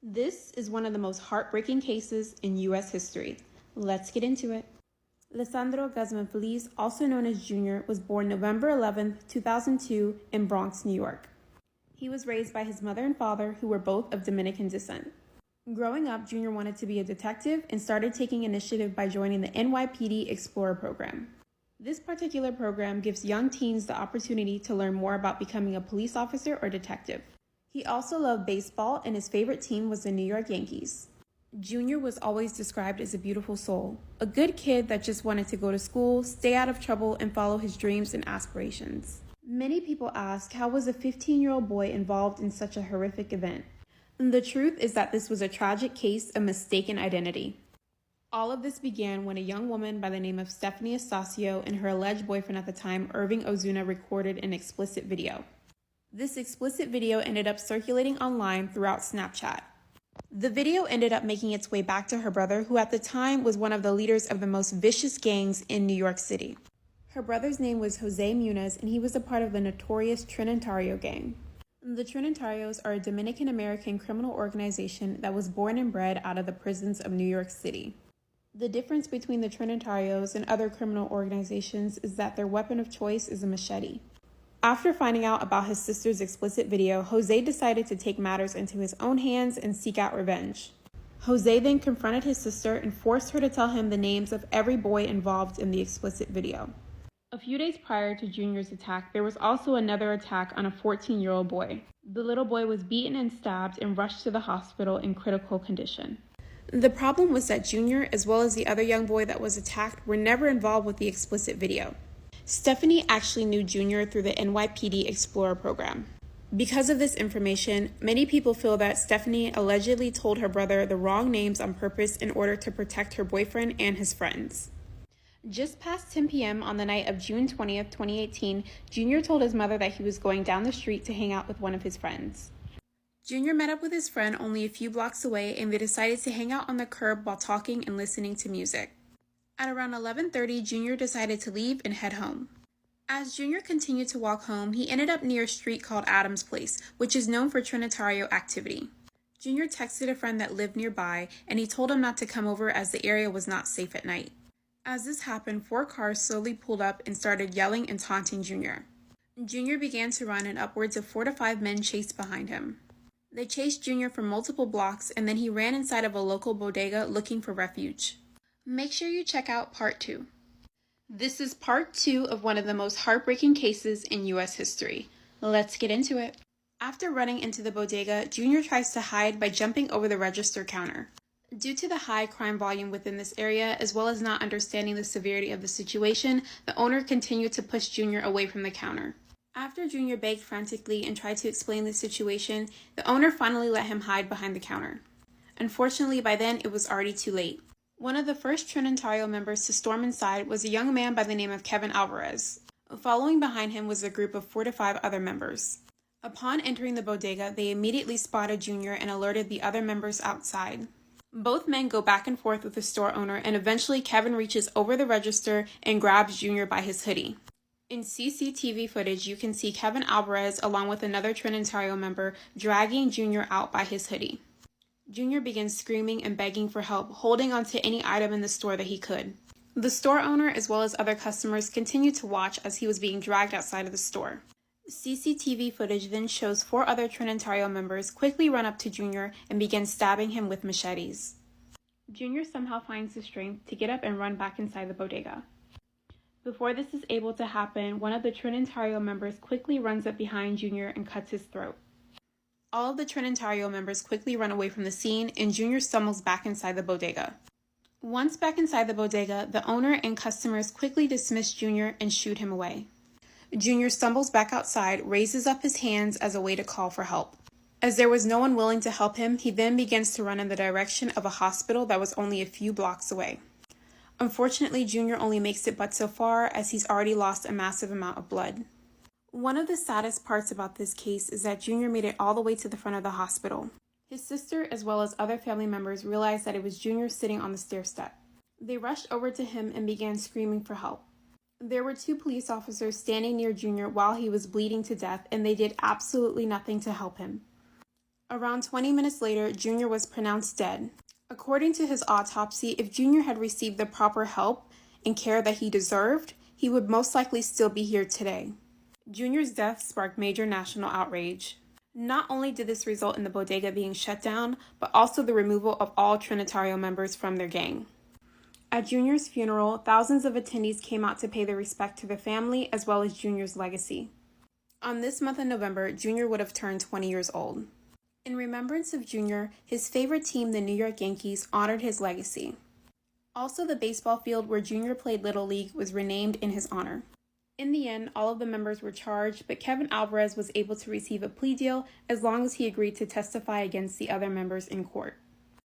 This is one of the most heartbreaking cases in U.S. history. Let's get into it. Lisandro Guzman Feliz, also known as Junior, was born November 11, 2002 in Bronx, New York. He was raised by his mother and father, who were both of Dominican descent. Growing up, Junior wanted to be a detective and started taking initiative by joining the NYPD Explorer program. This particular program gives young teens the opportunity to learn more about becoming a police officer or detective. He also loved baseball, and his favorite team was the New York Yankees. Junior was always described as a beautiful soul, a good kid that just wanted to go to school, stay out of trouble, and follow his dreams and aspirations. Many people ask, how was a 15-year-old boy involved in such a horrific event? And the truth is that this was a tragic case of mistaken identity. All of this began when a young woman by the name of Stephanie Estacio and her alleged boyfriend at the time, Irving Ozuna, recorded an explicit video. This explicit video ended up circulating online throughout Snapchat. The video ended up making its way back to her brother, who at the time was one of the leaders of the most vicious gangs in New York City. Her brother's name was Jose Muniz, and he was a part of the notorious Trinitario gang. The Trinitarios are a Dominican-American criminal organization that was born and bred out of the prisons of New York City. The difference between the Trinitarios and other criminal organizations is that their weapon of choice is a machete. After finding out about his sister's explicit video, Jose decided to take matters into his own hands and seek out revenge. Jose then confronted his sister and forced her to tell him the names of every boy involved in the explicit video. A few days prior to Junior's attack, there was also another attack on a 14-year-old boy. The little boy was beaten and stabbed and rushed to the hospital in critical condition. The problem was that Junior, as well as the other young boy that was attacked, were never involved with the explicit video. Stephanie actually knew Junior through the NYPD Explorer program. Because of this information, many people feel that Stephanie allegedly told her brother the wrong names on purpose in order to protect her boyfriend and his friends. Just past 10 p.m. on the night of June 20th, 2018, Junior told his mother that he was going down the street to hang out with one of his friends. Junior met up with his friend only a few blocks away, and they decided to hang out on the curb while talking and listening to music. At around 11:30, Junior decided to leave and head home. As Junior continued to walk home, he ended up near a street called Adams Place, which is known for Trinitario activity. Junior texted a friend that lived nearby, and he told him not to come over as the area was not safe at night. As this happened, 4 cars slowly pulled up and started yelling and taunting Junior. Junior began to run, and upwards of 4 to 5 men chased behind him. They chased Junior for multiple blocks, and then he ran inside of a local bodega looking for refuge. Make sure you check out part 2. This is part 2 of one of the most heartbreaking cases in U.S. history. Let's get into it. After running into the bodega, Junior tries to hide by jumping over the register counter. Due to the high crime volume within this area, as well as not understanding the severity of the situation, the owner continued to push Junior away from the counter. After Junior begged frantically and tried to explain the situation, the owner finally let him hide behind the counter. Unfortunately, by then it was already too late. One of the first Trinitario members to storm inside was a young man by the name of Kevin Alvarez. Following behind him was a group of 4 to 5 other members. Upon entering the bodega, they immediately spotted Junior and alerted the other members outside. Both men go back and forth with the store owner, and eventually Kevin reaches over the register and grabs Junior by his hoodie. In CCTV footage, you can see Kevin Alvarez along with another Trinitario member dragging Junior out by his hoodie. Junior begins screaming and begging for help, holding onto any item in the store that he could. The store owner, as well as other customers, continued to watch as he was being dragged outside of the store. CCTV footage then shows 4 other Trinitario members quickly run up to Junior and begin stabbing him with machetes. Junior somehow finds the strength to get up and run back inside the bodega. Before this is able to happen, one of the Trinitario members quickly runs up behind Junior and cuts his throat. All of the Trinitario members quickly run away from the scene, and Junior stumbles back inside the bodega. Once back inside the bodega, the owner and customers quickly dismiss Junior and shoot him away. Junior stumbles back outside, raises up his hands as a way to call for help. As there was no one willing to help him, he then begins to run in the direction of a hospital that was only a few blocks away. Unfortunately, Junior only makes it but so far, as he's already lost a massive amount of blood. One of the saddest parts about this case is that Junior made it all the way to the front of the hospital. His sister, as well as other family members, realized that it was Junior sitting on the stair step. They rushed over to him and began screaming for help. There were 2 police officers standing near Junior while he was bleeding to death, and they did absolutely nothing to help him. Around 20 minutes later, Junior was pronounced dead. According to his autopsy, if Junior had received the proper help and care that he deserved, he would most likely still be here today. Junior's death sparked major national outrage. Not only did this result in the bodega being shut down, but also the removal of all Trinitario members from their gang. At Junior's funeral, thousands of attendees came out to pay their respect to the family as well as Junior's legacy. On this month in November, Junior would have turned 20 years old. In remembrance of Junior, his favorite team, the New York Yankees, honored his legacy. Also, the baseball field where Junior played Little League was renamed in his honor. In the end, all of the members were charged, but Kevin Alvarez was able to receive a plea deal as long as he agreed to testify against the other members in court.